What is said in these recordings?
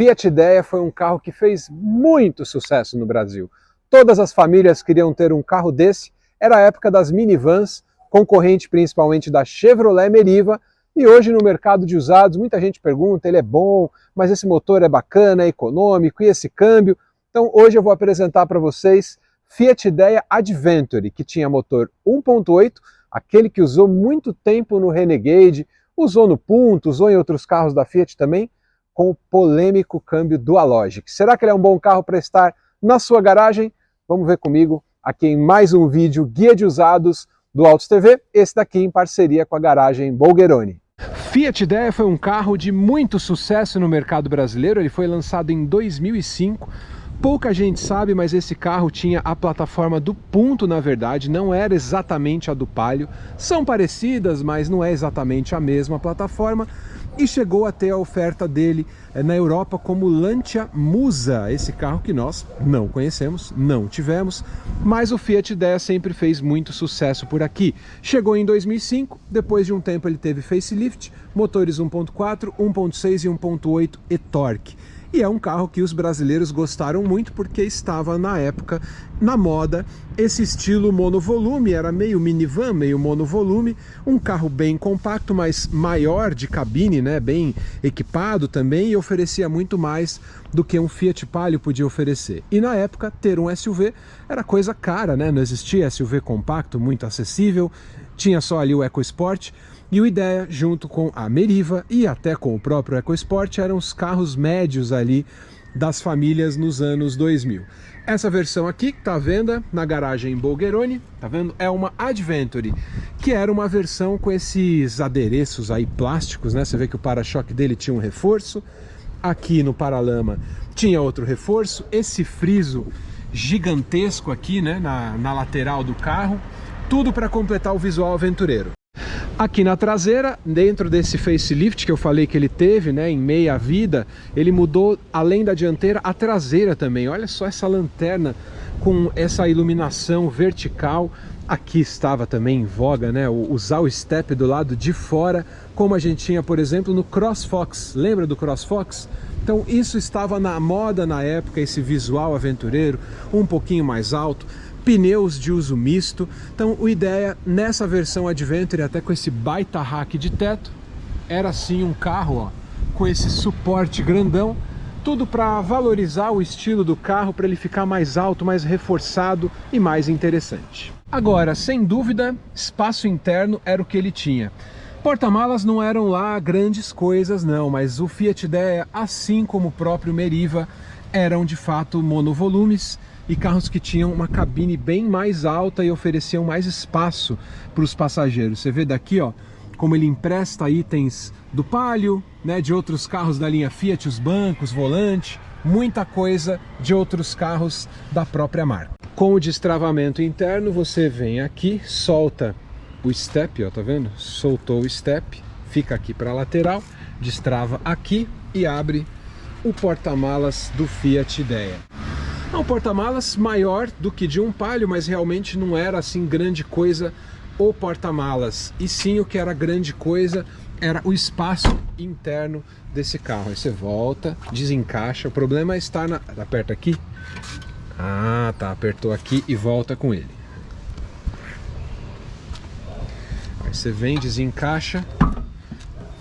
Fiat Idea foi um carro que fez muito sucesso no Brasil. Todas as famílias queriam ter um carro desse, era a época das minivans, concorrente principalmente da Chevrolet Meriva, e hoje no mercado de usados muita gente pergunta, ele é bom, mas esse motor é bacana, é econômico, e esse câmbio? Então hoje eu vou apresentar para vocês Fiat Idea Adventure, que tinha motor 1.8, aquele que usou muito tempo no Renegade, usou no Punto, usou em outros carros da Fiat também, com o polêmico câmbio Dualogic. Será que ele é um bom carro para estar na sua garagem? Vamos ver comigo aqui em mais um vídeo Guia de Usados do Autos TV, esse daqui em parceria com a garagem Bulgheroni. Fiat Idea foi um carro de muito sucesso no mercado brasileiro, ele foi lançado em 2005, pouca gente sabe, mas esse carro tinha a plataforma do Punto, na verdade, não era exatamente a do Palio, são parecidas, mas não é exatamente a mesma plataforma, e chegou a ter a oferta dele na Europa como Lancia Musa, esse carro que nós não conhecemos, não tivemos, mas o Fiat Idea sempre fez muito sucesso por aqui. Chegou em 2005, depois de um tempo ele teve facelift, motores 1.4, 1.6 e 1.8 e-torque. E é um carro que os brasileiros gostaram muito porque estava na época na moda esse estilo monovolume, era meio minivan, meio monovolume, um carro bem compacto, mas maior de cabine, né, bem equipado também, e oferecia muito mais do que um Fiat Palio podia oferecer. E na época ter um SUV era coisa cara, né, não existia SUV compacto, muito acessível, tinha só ali o EcoSport. E o Idea, junto com a Meriva e até com o próprio EcoSport, eram os carros médios ali das famílias nos anos 2000. Essa versão aqui, que está à venda na garagem Bulgheroni, tá vendo? É uma Adventure, que era uma versão com esses adereços aí plásticos, né? Você vê que o para-choque dele tinha um reforço, aqui no paralama tinha outro reforço, esse friso gigantesco aqui, né? Na lateral do carro, tudo para completar o visual aventureiro. Aqui na traseira, dentro desse facelift que eu falei que ele teve, né, em meia vida, ele mudou, além da dianteira, a traseira também. Olha só essa lanterna com essa iluminação vertical. Aqui estava também em voga, né, usar o step do lado de fora, como a gente tinha, por exemplo, no CrossFox. Lembra do CrossFox? Então isso estava na moda na época, esse visual aventureiro, um pouquinho mais alto. Pneus de uso misto. Então o Idea nessa versão Adventure, até com esse baita rack de teto, era sim um carro, ó, com esse suporte grandão, tudo para valorizar o estilo do carro, para ele ficar mais alto, mais reforçado e mais interessante. Agora, sem dúvida, espaço interno era o que ele tinha. Porta-malas não eram lá grandes coisas não, mas o Fiat Idea, assim como o próprio Meriva, eram de fato monovolumes e carros que tinham uma cabine bem mais alta e ofereciam mais espaço para os passageiros. Você vê daqui, ó, como ele empresta itens do Palio, né, de outros carros da linha Fiat, os bancos, volante, muita coisa de outros carros da própria marca. Com o destravamento interno, você vem aqui, solta o step, ó, tá vendo? Soltou o step, fica aqui para a lateral, destrava aqui e abre o porta-malas do Fiat Idea. É um porta-malas maior do que de um Palio, mas realmente não era assim grande coisa o porta-malas. E sim, o que era grande coisa era o espaço interno desse carro. Aí você volta, desencaixa. O problema é estar na... Aperta aqui. Ah, tá. Apertou aqui e volta com ele. Aí você vem, desencaixa.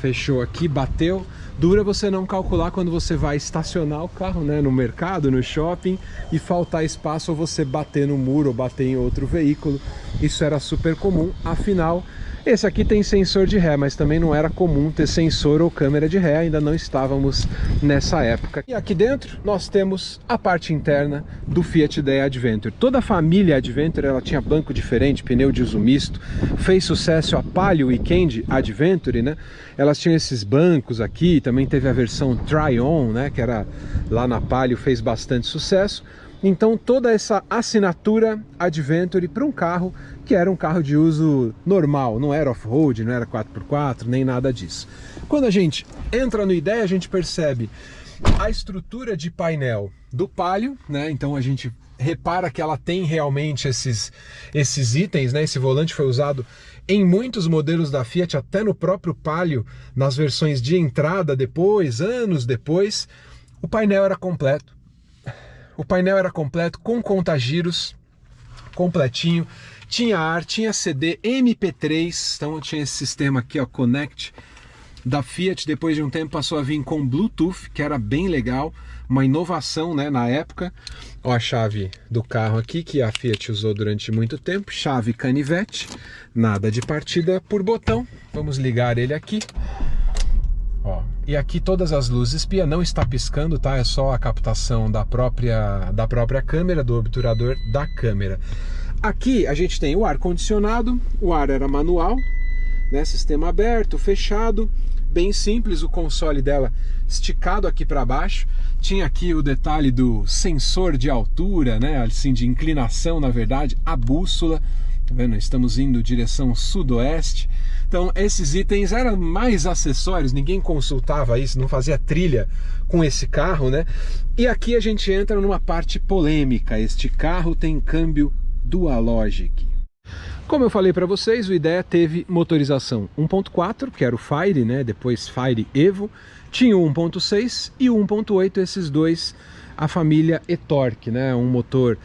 Fechou aqui, bateu. Dura você não calcular quando você vai estacionar o carro, né, no mercado, no shopping, e faltar espaço ou você bater no muro ou bater em outro veículo. Isso era super comum, afinal, esse aqui tem sensor de ré, mas também não era comum ter sensor ou câmera de ré, ainda não estávamos nessa época. E aqui dentro nós temos a parte interna do Fiat Idea Adventure. Toda a família Adventure, ela tinha banco diferente, pneu de uso misto, fez sucesso a Palio Weekend Adventure, né? Elas tinham esses bancos aqui, também teve a versão Try-On, né, que era lá na Palio, fez bastante sucesso. Então toda essa assinatura Adventure para um carro que era um carro de uso normal, não era off-road, não era 4x4, nem nada disso. Quando a gente entra no Idea, a gente percebe a estrutura de painel do Palio, né? Então a gente repara que ela tem realmente esses itens, né? Esse volante foi usado em muitos modelos da Fiat, até no próprio Palio, nas versões de entrada depois, anos depois. O painel era completo. O painel era completo, com contagiros, completinho. Tinha ar, tinha CD, MP3, então tinha esse sistema aqui, ó, Connect, da Fiat. Depois de um tempo passou a vir com Bluetooth, que era bem legal, uma inovação, né, na época. Ó, a chave do carro aqui, que a Fiat usou durante muito tempo, chave canivete, nada de partida por botão. Vamos ligar ele aqui. Ó, e aqui todas as luzes espia, não está piscando, tá? É só a captação da própria câmera, do obturador da câmera. Aqui a gente tem o ar-condicionado, o ar era manual, né? Sistema aberto, fechado, bem simples, o console dela esticado aqui para baixo. Tinha aqui o detalhe do sensor de altura, né? Assim, de inclinação, na verdade, a bússola. Tá vendo? Estamos indo direção sudoeste. Então esses itens eram mais acessórios, ninguém consultava isso, não fazia trilha com esse carro, né? E aqui a gente entra numa parte polêmica. Este carro tem câmbio Dualogic. Como eu falei para vocês, o Idea teve motorização 1.4, que era o Fire, né? Depois Fire Evo. Tinha o 1.6 e o 1.8, esses dois, a família e-Torque, né? Um motor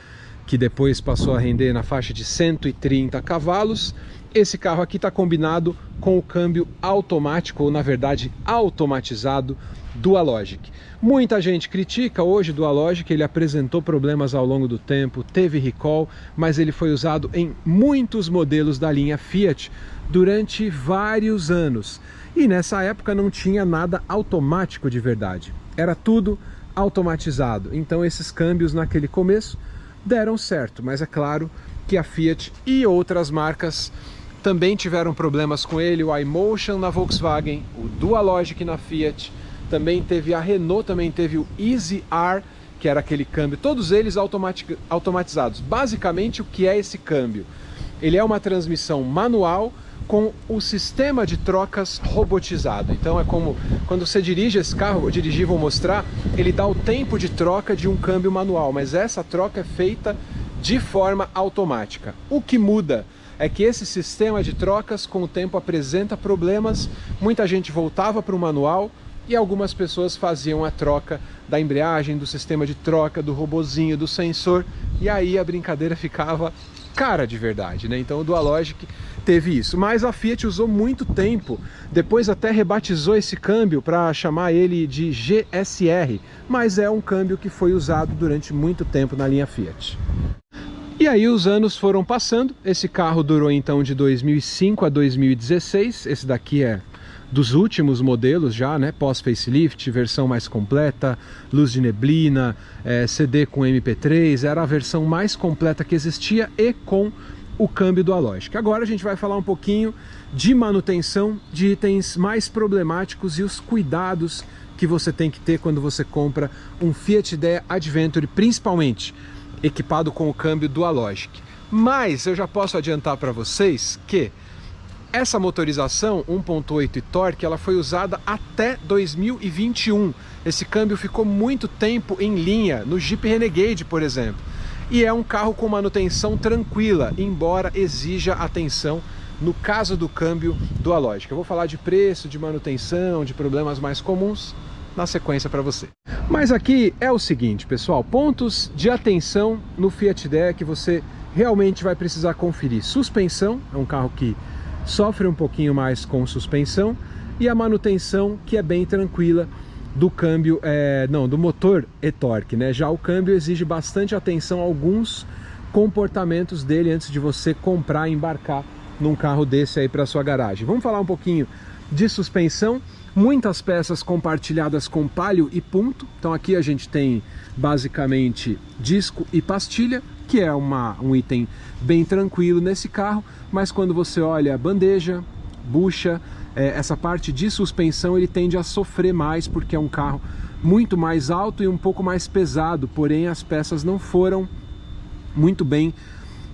que depois passou a render na faixa de 130 cavalos. Esse carro aqui está combinado com o câmbio automático, ou na verdade automatizado, Dualogic. Muita gente critica hoje o Dualogic, ele apresentou problemas ao longo do tempo, teve recall, mas ele foi usado em muitos modelos da linha Fiat durante vários anos. E nessa época não tinha nada automático de verdade, era tudo automatizado. Então esses câmbios naquele começo deram certo, mas é claro que a Fiat e outras marcas também tiveram problemas com ele. O iMotion na Volkswagen, o Dualogic na Fiat, também teve a Renault, também teve o Easy R, que era aquele câmbio, todos eles automatizados. Basicamente, o que é esse câmbio? Ele é uma transmissão manual com o sistema de trocas robotizado. Então é como quando você dirige esse carro, eu dirigi, vou mostrar, ele dá o tempo de troca de um câmbio manual, mas essa troca é feita de forma automática. O que muda é que esse sistema de trocas com o tempo apresenta problemas, muita gente voltava para o manual e algumas pessoas faziam a troca da embreagem, do sistema de troca, do robozinho, do sensor, e aí a brincadeira ficava cara de verdade, né? Então o Dualogic teve isso, mas a Fiat usou muito tempo, depois até rebatizou esse câmbio para chamar ele de GSR, mas é um câmbio que foi usado durante muito tempo na linha Fiat. E aí os anos foram passando, esse carro durou então de 2005 a 2016, esse daqui é dos últimos modelos já, né, pós-facelift, versão mais completa, luz de neblina, CD com MP3, era a versão mais completa que existia e com o câmbio Dualogic. Agora a gente vai falar um pouquinho de manutenção, de itens mais problemáticos e os cuidados que você tem que ter quando você compra um Fiat Idea Adventure, principalmente equipado com o câmbio Dualogic. Mas eu já posso adiantar para vocês que essa motorização 1.8 e-Torque, ela foi usada até 2021. Esse câmbio ficou muito tempo em linha, no Jeep Renegade, por exemplo. E é um carro com manutenção tranquila, embora exija atenção no caso do câmbio Dualogic. Eu vou falar de preço, de manutenção, de problemas mais comuns na sequência para você. Mas aqui é o seguinte, pessoal, pontos de atenção no Fiat Idea que você realmente vai precisar conferir. Suspensão, é um carro que sofre um pouquinho mais com suspensão, e a manutenção, que é bem tranquila, do câmbio, do motor e-Torque, né? Já o câmbio exige bastante atenção a alguns comportamentos dele antes de você comprar e embarcar num carro desse aí para sua garagem. Vamos falar um pouquinho de suspensão. Muitas peças compartilhadas com palio e punto. Então aqui a gente tem basicamente disco e pastilha, que é um item bem tranquilo nesse carro, mas quando você olha a bandeja, bucha, essa parte de suspensão, ele tende a sofrer mais, porque é um carro muito mais alto e um pouco mais pesado, porém as peças não foram muito bem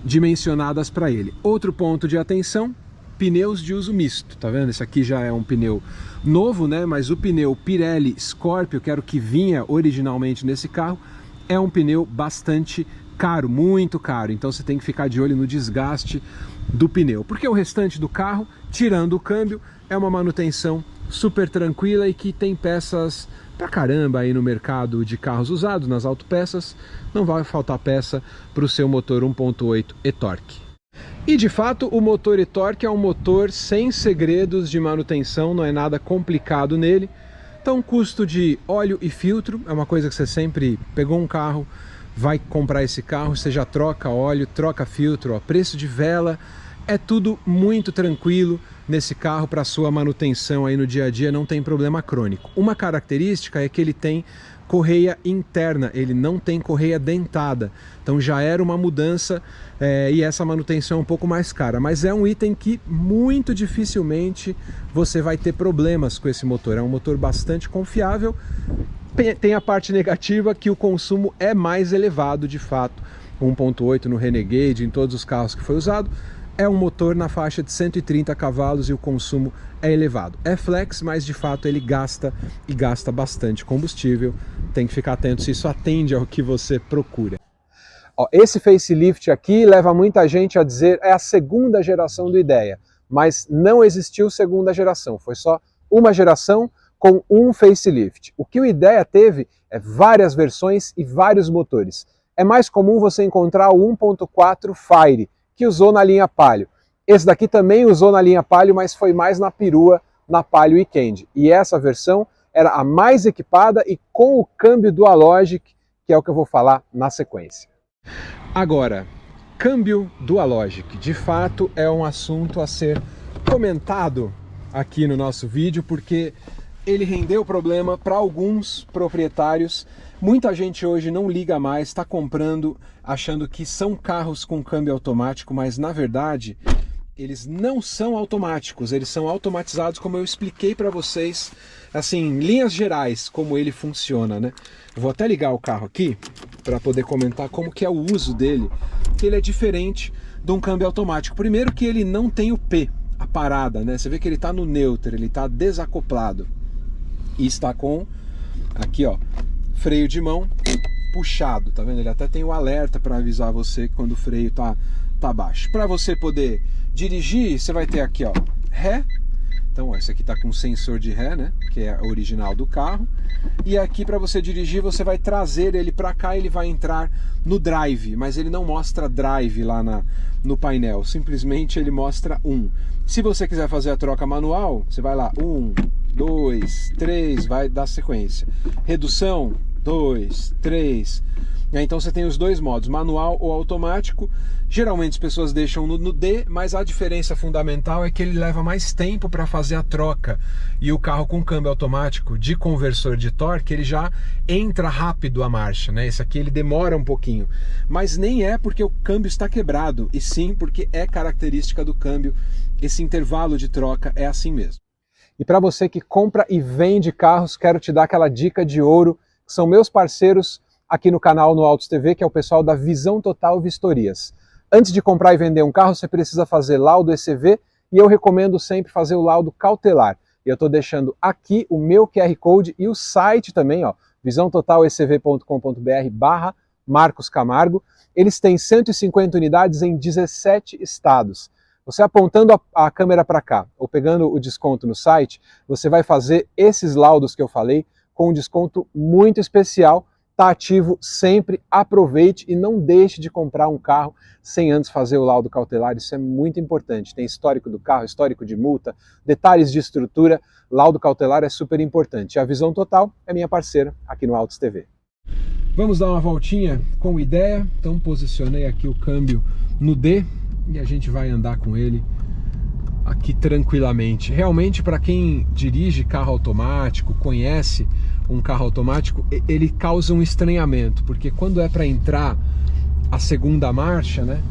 dimensionadas para ele. Outro ponto de atenção, pneus de uso misto, tá vendo? Esse aqui já é um pneu novo, né? Mas o pneu Pirelli Scorpio, que era o que vinha originalmente nesse carro, é um pneu bastante caro, muito caro. Então você tem que ficar de olho no desgaste do pneu, porque o restante do carro, tirando o câmbio, é uma manutenção super tranquila e que tem peças pra caramba aí no mercado de carros usados, nas autopeças, não vai faltar peça para o seu motor 1.8 e-torque. E de fato o motor e-torque é um motor sem segredos de manutenção, não é nada complicado nele. Então custo de óleo e filtro é uma coisa que você sempre pegou um carro, vai comprar esse carro, você já troca óleo, troca filtro, ó, preço de vela, é tudo muito tranquilo nesse carro para sua manutenção aí no dia a dia, não tem problema crônico. Uma característica é que ele tem correia interna, ele não tem correia dentada, então já era uma mudança e essa manutenção é um pouco mais cara, mas é um item que muito dificilmente você vai ter problemas com esse motor, é um motor bastante confiável. Tem a parte negativa que o consumo é mais elevado de fato, 1.8 no Renegade, em todos os carros que foi usado, é um motor na faixa de 130 cavalos e o consumo é elevado. É flex, mas de fato ele gasta e gasta bastante combustível. Tem que ficar atento se isso atende ao que você procura. Ó, esse facelift aqui leva muita gente a dizer é a segunda geração do Ideia, mas não existiu segunda geração, foi só uma geração com um facelift. O que o Ideia teve é várias versões e vários motores. É mais comum você encontrar o 1.4 Fire, que usou na linha Palio. Esse daqui também usou na linha Palio, mas foi mais na perua, na Palio Weekend. E essa versão era a mais equipada e com o câmbio Dualogic, que é o que eu vou falar na sequência. Agora, câmbio Dualogic, de fato é um assunto a ser comentado aqui no nosso vídeo, porque ele rendeu problema para alguns proprietários. Muita gente hoje não liga mais, está comprando achando que são carros com câmbio automático, mas na verdade eles não são automáticos, eles são automatizados, como eu expliquei para vocês, assim, em linhas gerais, como ele funciona, né? Eu vou até ligar o carro aqui para poder comentar como que é o uso dele, que ele é diferente de um câmbio automático. Primeiro que ele não tem o P, a parada, né? Você vê que ele está no neutro, ele está desacoplado e está com, aqui ó, freio de mão puxado, tá vendo? Ele até tem o alerta para avisar você quando o freio tá baixo. Para você poder dirigir, você vai ter aqui ó, ré. Então ó, esse aqui tá com sensor de ré, né? Que é original do carro. E aqui para você dirigir, você vai trazer ele para cá, ele vai entrar no drive, mas ele não mostra drive lá no painel, simplesmente ele mostra 1. Se você quiser fazer a troca manual, você vai lá, 1, 2, 3, vai dar sequência. Redução, 2, 3. Então você tem os dois modos, manual ou automático. Geralmente as pessoas deixam no D, mas a diferença fundamental é que ele leva mais tempo para fazer a troca. E o carro com câmbio automático de conversor de torque, ele já entra rápido a marcha, né? Esse aqui ele demora um pouquinho. Mas nem é porque o câmbio está quebrado, e sim porque é característica do câmbio. Esse intervalo de troca é assim mesmo. E para você que compra e vende carros, quero te dar aquela dica de ouro, que são meus parceiros aqui no canal no Autos TV, que é o pessoal da Visão Total Vistorias. Antes de comprar e vender um carro, você precisa fazer laudo ECV e eu recomendo sempre fazer o laudo cautelar. E eu estou deixando aqui o meu QR Code e o site também, ó, visãototalecv.com.br/Marcos Camargo. Eles têm 150 unidades em 17 estados. Você apontando a câmera para cá ou pegando o desconto no site, você vai fazer esses laudos que eu falei com um desconto muito especial. Está ativo sempre, aproveite e não deixe de comprar um carro sem antes fazer o laudo cautelar, isso é muito importante. Tem histórico do carro, histórico de multa, detalhes de estrutura, laudo cautelar é super importante. A Visão Total é minha parceira aqui no Autos TV. Vamos dar uma voltinha com Ideia, então posicionei aqui o câmbio no D e a gente vai andar com ele aqui tranquilamente. Realmente, para quem dirige carro automático, conhece um carro automático, ele causa um estranhamento, porque quando é para entrar a segunda marcha, né,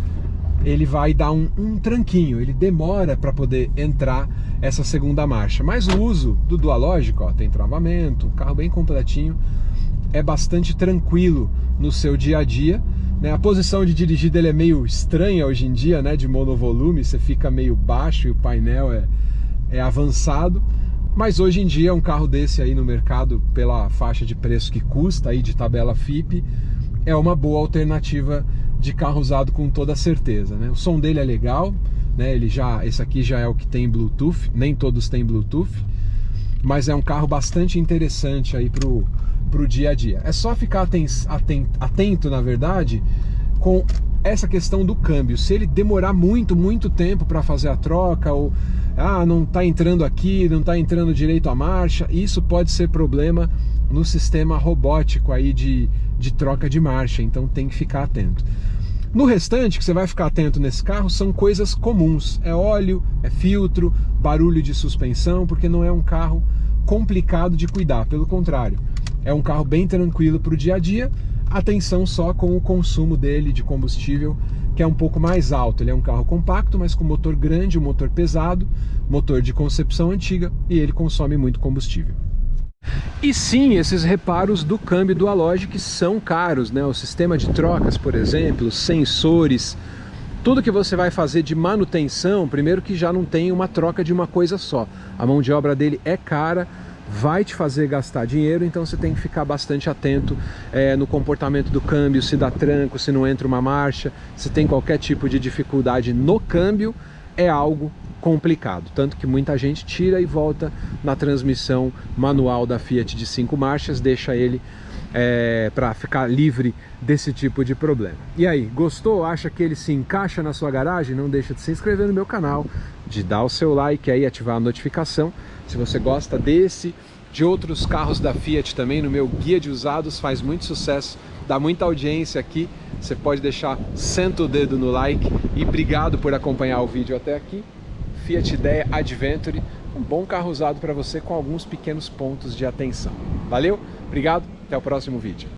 ele vai dar um tranquinho, ele demora para poder entrar essa segunda marcha. Mas o uso do Dualogic, ó, tem travamento, um carro bem completinho, é bastante tranquilo no seu dia a dia, né? A posição de dirigir dele é meio estranha hoje em dia, né, de monovolume, você fica meio baixo e o painel é avançado. Mas hoje em dia um carro desse aí no mercado, pela faixa de preço que custa aí de tabela FIPE, é uma boa alternativa de carro usado com toda certeza, né? O som dele é legal, né? Esse aqui já é o que tem Bluetooth, nem todos têm Bluetooth, mas é um carro bastante interessante aí pro dia a dia. É só ficar atento, na verdade, com essa questão do câmbio. Se ele demorar muito tempo para fazer a troca, ou não está entrando aqui, não está entrando direito a marcha, isso pode ser problema no sistema robótico aí de troca de marcha, então tem que ficar atento. No restante, que você vai ficar atento nesse carro, são coisas comuns. É óleo, é filtro, barulho de suspensão, porque não é um carro complicado de cuidar, pelo contrário. É um carro bem tranquilo para o dia a dia, atenção só com o consumo dele de combustível, que é um pouco mais alto. Ele é um carro compacto, mas com motor grande, um motor pesado, motor de concepção antiga, e ele consome muito combustível. E sim, esses reparos do câmbio Dualogic são caros, né? O sistema de trocas, por exemplo, sensores, tudo que você vai fazer de manutenção, primeiro que já não tem uma troca de uma coisa só. A mão de obra dele é cara, vai te fazer gastar dinheiro, então você tem que ficar bastante atento no comportamento do câmbio, se dá tranco, se não entra uma marcha, se tem qualquer tipo de dificuldade no câmbio, é algo complicado, tanto que muita gente tira e volta na transmissão manual da Fiat de 5 marchas, deixa ele para ficar livre desse tipo de problema. E aí, gostou? Acha que ele se encaixa na sua garagem? Não deixa de se inscrever no meu canal, de dar o seu like aí, ativar a notificação. Se você gosta desse, de outros carros da Fiat também, no meu guia de usados, faz muito sucesso, dá muita audiência aqui, você pode deixar, senta o dedo no like, e obrigado por acompanhar o vídeo até aqui. Fiat Idea Adventure, um bom carro usado para você com alguns pequenos pontos de atenção. Valeu, obrigado, até o próximo vídeo.